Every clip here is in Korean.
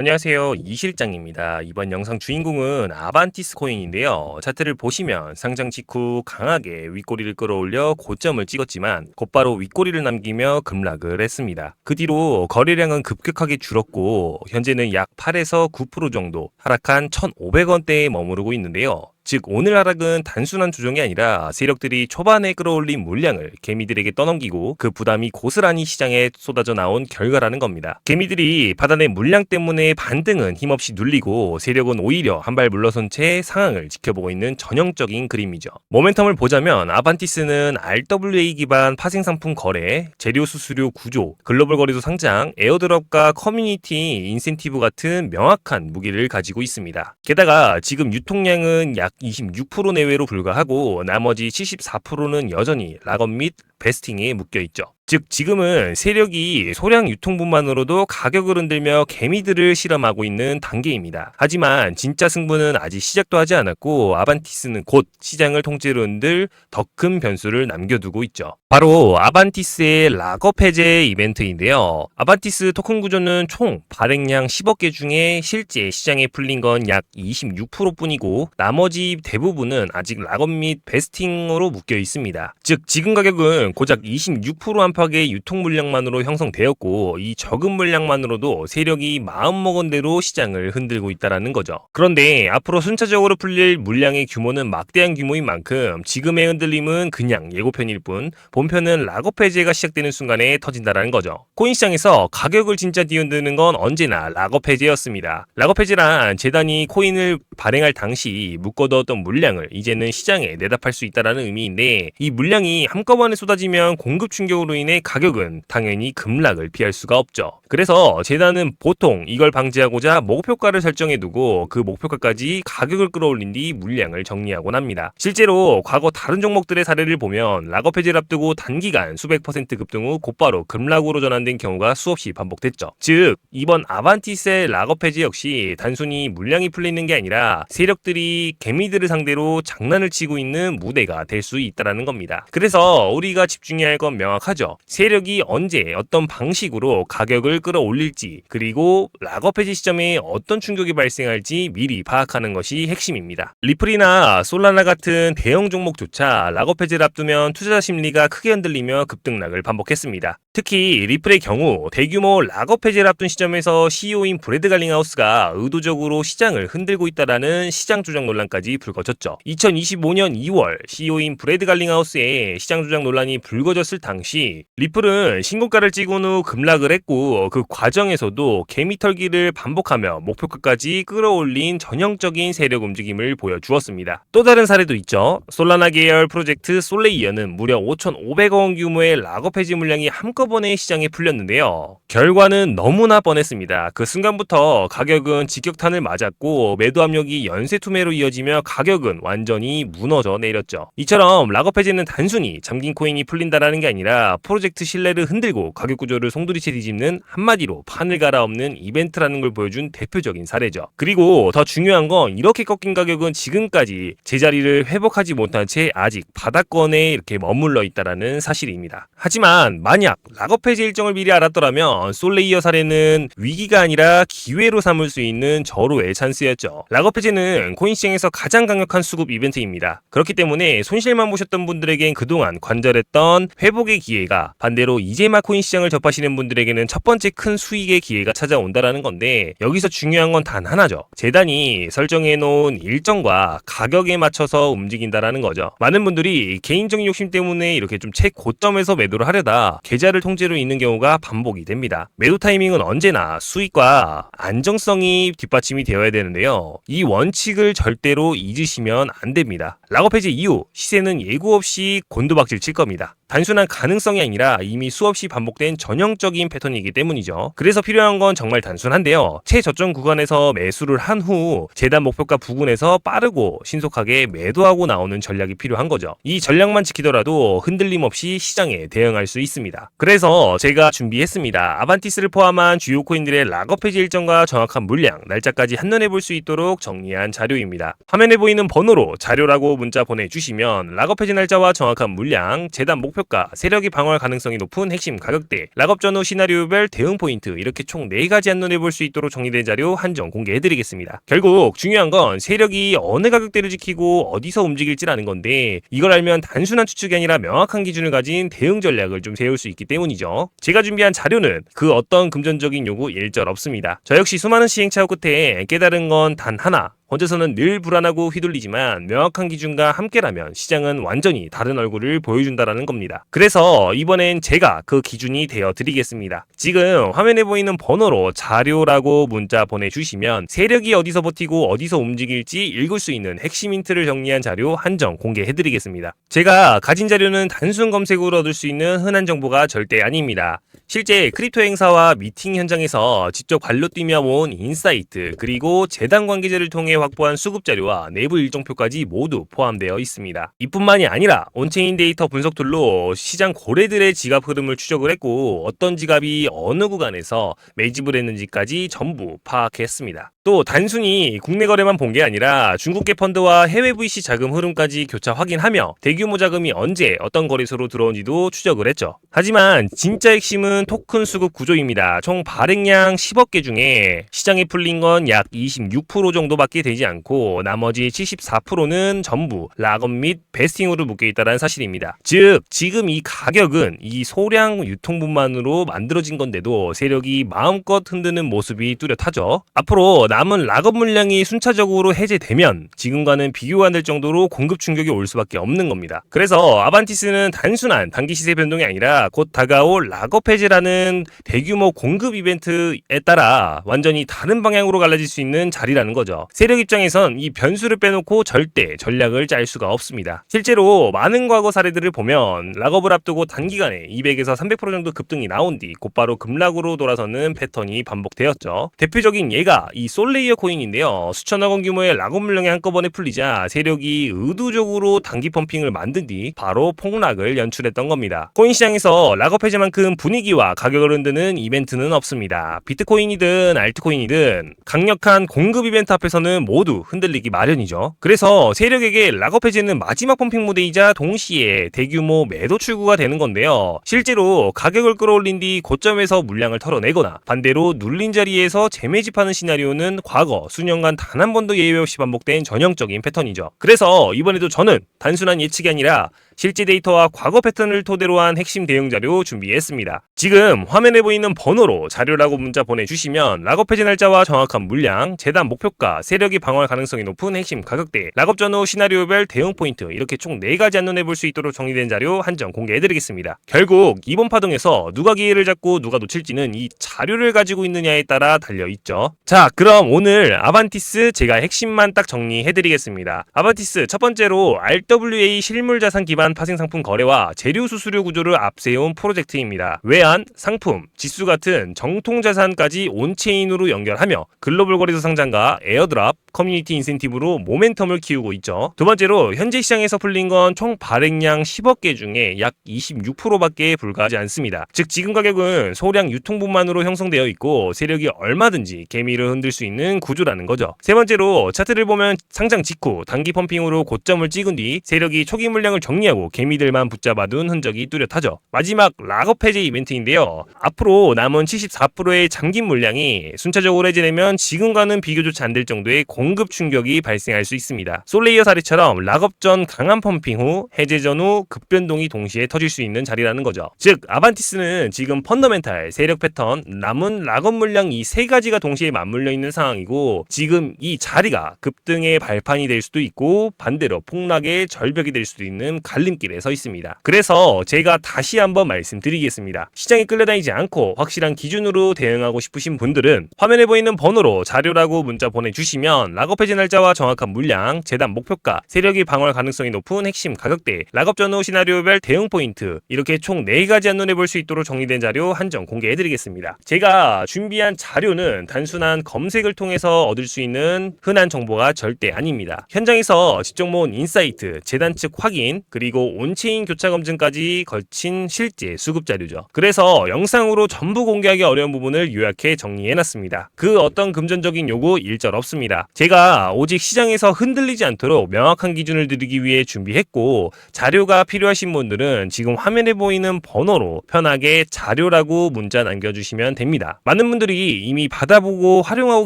안녕하세요. 이 실장입니다. 이번 영상 주인공은 아반티스 코인인데요. 차트를 보시면 상장 직후 강하게 윗꼬리를 끌어올려 고점을 찍었지만 곧바로 윗꼬리를 남기며 급락을 했습니다. 그 뒤로 거래량은 급격하게 줄었고 현재는 약 8에서 9% 정도 하락한 1,500원대에 머무르고 있는데요. 즉 오늘 하락은 단순한 조정이 아니라 세력들이 초반에 끌어올린 물량을 개미들에게 떠넘기고 그 부담이 고스란히 시장에 쏟아져 나온 결과라는 겁니다. 개미들이 받아낸 물량 때문에 반등은 힘없이 눌리고 세력은 오히려 한 발 물러선 채 상황을 지켜보고 있는 전형적인 그림이죠. 모멘텀을 보자면 아반티스는 RWA 기반 파생상품 거래, 재료 수수료 구조, 글로벌 거래소 상장, 에어드롭과 커뮤니티 인센티브 같은 명확한 무기를 가지고 있습니다. 게다가 지금 유통량은 약 26% 내외로 불과하고 나머지 74%는 여전히 락업 및 베스팅에 묶여있죠. 즉 지금은 세력이 소량 유통분만으로도 가격을 흔들며 개미들을 실험하고 있는 단계입니다. 하지만 진짜 승부는 아직 시작도 하지 않았고 아반티스는 곧 시장을 통째로 흔들 더 큰 변수를 남겨두고 있죠. 바로 아반티스의 락업 해제 이벤트인데요. 아반티스 토큰 구조는 총 발행량 10억 개 중에 실제 시장에 풀린 건 약 26% 뿐이고 나머지 대부분은 아직 락업 및 베스팅으로 묶여 있습니다. 즉 지금 가격은 고작 26% 안팎의 유통 물량만으로 형성되었고 이 적은 물량만으로도 세력이 마음먹은 대로 시장을 흔들고 있다는 거죠. 그런데 앞으로 순차적으로 풀릴 물량의 규모는 막대한 규모인 만큼 지금의 흔들림은 그냥 예고편일 뿐 본편은 락업 해제가 시작되는 순간에 터진다는 거죠. 코인 시장에서 가격을 진짜 뒤흔드는 건 언제나 락업 해제였습니다. 락업 해제란 재단이 코인을 발행할 당시 묶어두었던 물량을 이제는 시장에 내다 팔 수 있다는 의미인데 이 물량이 한꺼번에 쏟아지면 공급 충격으로 인해 가격은 당연히 급락을 피할 수가 없죠. 그래서 재단은 보통 이걸 방지하고자 목표가를 설정해두고 그 목표가까지 가격을 끌어올린 뒤 물량을 정리하곤 합니다. 실제로 과거 다른 종목들의 사례를 보면 락업 해제를 앞두고 단기간 수백 퍼센트 급등 후 곧바로 급락으로 전환된 경우가 수없이 반복됐죠. 즉 이번 아반티스의 락업 해제 역시 단순히 물량이 풀리는 게 아니라 세력들이 개미들을 상대로 장난을 치고 있는 무대가 될 수 있다는 겁니다. 그래서 우리가 집중해야 할 건 명확하죠. 세력이 언제 어떤 방식으로 가격을 끌어올릴지 그리고 락업 해제 시점에 어떤 충격이 발생할지 미리 파악하는 것이 핵심입니다. 리플이나 솔라나 같은 대형 종목조차 락업 해제를 앞두면 투자자 심리가 크게 흔들리며 급등락을 반복했습니다. 특히 리플의 경우 대규모 락업 해제를 앞둔 시점에서 CEO인 브래드 갈링하우스가 의도적으로 시장을 흔들고 있다라는 시장 조작 논란까지 불거졌죠. 2025년 2월 CEO인 브래드 갈링하우스의 시장 조작 논란이 불거졌을 당시 리플은 신고가를 찍은 후 급락을 했고 그 과정에서도 개미털기를 반복하며 목표가까지 끌어올린 전형적인 세력 움직임을 보여주었습니다. 또 다른 사례도 있죠. 솔라나 계열 프로젝트 솔레이어는 무려 5,500억 원 규모의 락업 해지 물량이 한꺼번에 시장에 풀렸는데요. 결과는 너무나 뻔했습니다. 그 순간부터 가격은 직격탄을 맞았고 매도 압력이 연쇄투매로 이어지며 가격은 완전히 무너져 내렸죠. 이처럼 락업 해지는 단순히 잠긴 코인이 풀린다라는 게 아니라 프로젝트 신뢰를 흔들고 가격 구조를 송두리째 뒤집는 한마디로 판을 갈아엎는 이벤트라는 걸 보여준 대표적인 사례죠. 그리고 더 중요한 건 이렇게 꺾인 가격은 지금까지 제자리를 회복하지 못한 채 아직 바닥권에 이렇게 머물러 있다는 사실입니다. 하지만 만약 락업 해제 일정을 미리 알았더라면 솔레이어 사례는 위기가 아니라 기회로 삼을 수 있는 절호의 찬스였죠. 락업 해제는 코인 시장에서 가장 강력한 수급 이벤트입니다. 그렇기 때문에 손실만 보셨던 분들에겐 그동안 관절했던 회복의 기회가 반대로 이제 막 코인 시장을 접하시는 분들에게는 첫 번째 큰 수익의 기회가 찾아온다라는 건데 여기서 중요한 건 단 하나죠. 재단이 설정해 놓은 일정과 가격에 맞춰서 움직인다라는 거죠. 많은 분들이 개인적인 욕심 때문에 이렇게 좀 최고점에서 매도를 하려다 계좌를 통째로 잇는 경우가 반복이 됩니다. 매도 타이밍은 언제나 수익과 안정성이 뒷받침이 되어야 되는데요. 이 원칙을 절대로 잊으시면 안 됩니다. 락업 해제 이후 시세는 예고 없이 곤두박질 칠 겁니다. 단순한 가능성이 아니라 이미 수없이 반복된 전형적인 패턴이기 때문이죠. 그래서 필요한 건 정말 단순한데요. 최저점 구간에서 매수를 한 후 재단 목표가 부근에서 빠르고 신속하게 매도하고 나오는 전략이 필요한 거죠. 이 전략만 지키더라도 흔들림 없이 시장에 대응할 수 있습니다. 그래서 제가 준비했습니다. 아반티스를 포함한 주요 코인들의 락업 해지 일정과 정확한 물량, 날짜까지 한눈에 볼 수 있도록 정리한 자료입니다. 화면에 보이는 번호로 자료라고 문자 보내주시면 락업 해지 날짜와 정확한 물량, 재단 목표 목표가, 세력이 방어할 가능성이 높은 핵심 가격대, 락업 전후 시나리오별 대응 포인트 이렇게 총 4가지 한눈에 볼 수 있도록 정리된 자료 한정 공개해드리겠습니다. 결국 중요한 건 세력이 어느 가격대를 지키고 어디서 움직일지라는 건데 이걸 알면 단순한 추측이 아니라 명확한 기준을 가진 대응 전략을 좀 세울 수 있기 때문이죠. 제가 준비한 자료는 그 어떤 금전적인 요구 일절 없습니다. 저 역시 수많은 시행착오 끝에 깨달은 건 단 하나. 혼자서는 늘 불안하고 휘둘리지만 명확한 기준과 함께라면 시장은 완전히 다른 얼굴을 보여준다라는 겁니다. 그래서 이번엔 제가 그 기준이 되어 드리겠습니다. 지금 화면에 보이는 번호로 자료라고 문자 보내주시면 세력이 어디서 버티고 어디서 움직일지 읽을 수 있는 핵심 힌트를 정리한 자료 한정 공개해드리겠습니다. 제가 가진 자료는 단순 검색으로 얻을 수 있는 흔한 정보가 절대 아닙니다. 실제 크립토 행사와 미팅 현장에서 직접 발로 뛰며 모은 인사이트 그리고 재단 관계자를 통해 확보한 수급 자료와 내부 일정표까지 모두 포함되어 있습니다. 이뿐만이 아니라 온체인 데이터 분석 툴로 시장 고래들의 지갑 흐름을 추적을 했고 어떤 지갑이 어느 구간에서 매집을 했는지까지 전부 파악했습니다. 또 단순히 국내 거래만 본 게 아니라 중국계 펀드와 해외 VC 자금 흐름까지 교차 확인하며 대규모 자금이 언제 어떤 거래소로 들어온지도 추적을 했죠. 하지만 진짜 핵심은 토큰 수급 구조입니다. 총 발행량 10억 개 중에 시장에 풀린 건 약 26% 정도밖에 되지 않고 나머지 74%는 전부 락업 및 베스팅으로 묶여 있다는 사실입니다. 즉 지금 이 가격은 이 소량 유통분만으로 만들어진 건데도 세력이 마음껏 흔드는 모습이 뚜렷하죠. 앞으로 남은 락업 물량이 순차적으로 해제되면 지금과는 비교가 안 될 정도로 공급 충격이 올 수밖에 없는 겁니다. 그래서 아반티스는 단순한 단기 시세 변동이 아니라 곧 다가올 락업 해제라는 대규모 공급 이벤트에 따라 완전히 다른 방향으로 갈라질 수 있는 자리라는 거죠. 세력 입장에선 이 변수를 빼놓고 절대 전략을 짤 수가 없습니다. 실제로 많은 과거 사례들을 보면 락업을 앞두고 단기간에 200에서 300% 정도 급등이 나온 뒤 곧바로 급락으로 돌아서는 패턴이 반복되었죠. 대표적인 예가 이 솔레이어 코인인데요. 수천억 원 규모의 락업 물량이 한꺼번에 풀리자 세력이 의도적으로 단기 펌핑을 만든 뒤 바로 폭락을 연출했던 겁니다. 코인 시장에서 락업 해제만큼 분위기와 가격을 흔드는 이벤트는 없습니다. 비트코인이든 알트코인이든 강력한 공급 이벤트 앞에서는 모두 흔들리기 마련이죠. 그래서 세력에게 락업 해제는 마지막 펌핑 무대이자 동시에 대규모 매도 출구가 되는 건데요. 실제로 가격을 끌어올린 뒤 고점에서 물량을 털어내거나 반대로 눌린 자리에서 재매집하는 시나리오는 과거 수년간 단 한 번도 예외 없이 반복된 전형적인 패턴이죠. 그래서 이번에도 저는 단순한 예측이 아니라 실제 데이터와 과거 패턴을 토대로 한 핵심 대응 자료 준비했습니다. 지금 화면에 보이는 번호로 자료라고 문자 보내주시면 락업 해제 날짜와 정확한 물량, 재단 목표가, 세력이 방어할 가능성이 높은 핵심 가격대, 락업 전후 시나리오별 대응 포인트 이렇게 총 4가지 한눈에 볼 수 있도록 정리된 자료 한정 공개해드리겠습니다. 결국 이번 파동에서 누가 기회를 잡고 누가 놓칠지는 이 자료를 가지고 있느냐에 따라 달려있죠. 자, 그럼 오늘 아반티스 제가 핵심만 딱 정리해드리겠습니다. 아반티스 첫 번째로 RWA 실물자산 기반 파생상품 거래와 재료 수수료 구조를 앞세운 프로젝트입니다. 외환, 상품, 지수 같은 정통자산까지 온체인으로 연결하며 글로벌 거래소 상장과 에어드랍, 커뮤니티 인센티브로 모멘텀을 키우고 있죠. 두 번째로 현재 시장에서 풀린 건 총 발행량 10억 개 중에 약 26%밖에 불과하지 않습니다. 즉 지금 가격은 소량 유통분만으로 형성되어 있고 세력이 얼마든지 개미를 흔들 수 있는 구조라는 거죠. 세 번째로 차트를 보면 상장 직후 단기 펌핑으로 고점을 찍은 뒤 세력이 초기 물량을 정리하고 개미들만 붙잡아둔 흔적이 뚜렷하죠. 마지막 락업 해제 이벤트인데요. 앞으로 남은 74%의 잠긴 물량이 순차적으로 해제되면 지금과는 비교조차 안 될 정도의 공급 충격이 발생할 수 있습니다. 솔레이어 사례처럼 락업 전 강한 펌핑 후 해제 전후 급변동이 동시에 터질 수 있는 자리라는 거죠. 즉 아반티스는 지금 펀더멘탈, 세력 패턴, 남은 락업 물량 이 3가지가 동시에 맞물려 있는 상황이고 지금 이 자리가 급등의 발판이 될 수도 있고 반대로 폭락의 절벽이 될 수도 있는 갈림길에 서 있습니다. 그래서 제가 다시 한번 말씀드리겠습니다. 시장에 끌려다니지 않고 확실한 기준으로 대응하고 싶으신 분들은 화면에 보이는 번호로 자료라고 문자 보내주시면 락업 해제 날짜와 정확한 물량, 재단 목표가, 세력이 방어할 가능성이 높은 핵심 가격대, 락업 전후 시나리오별 대응 포인트 이렇게 총 4가지 한눈에 볼 수 있도록 정리된 자료 한정 공개해드리겠습니다. 제가 준비한 자료는 단순한 검색을 통해서 얻을 수 있는 흔한 정보가 절대 아닙니다. 현장에서 직접 모은 인사이트, 재단 측 확인, 그리고 온체인 교차 검증까지 거친 실제 수급 자료죠. 그래서 그래서 영상으로 전부 공개하기 어려운 부분을 요약해 정리해놨습니다. 그 어떤 금전적인 요구 일절 없습니다. 제가 오직 시장에서 흔들리지 않도록 명확한 기준을 드리기 위해 준비했고, 자료가 필요하신 분들은 지금 화면에 보이는 번호로 편하게 자료라고 문자 남겨주시면 됩니다. 많은 분들이 이미 받아보고 활용하고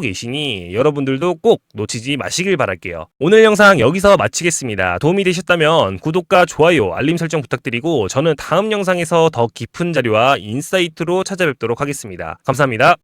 계시니 여러분들도 꼭 놓치지 마시길 바랄게요. 오늘 영상 여기서 마치겠습니다. 도움이 되셨다면 구독과 좋아요, 알림 설정 부탁드리고 저는 다음 영상에서 더 깊은 자료와 인사이트로 찾아뵙도록 하겠습니다. 감사합니다.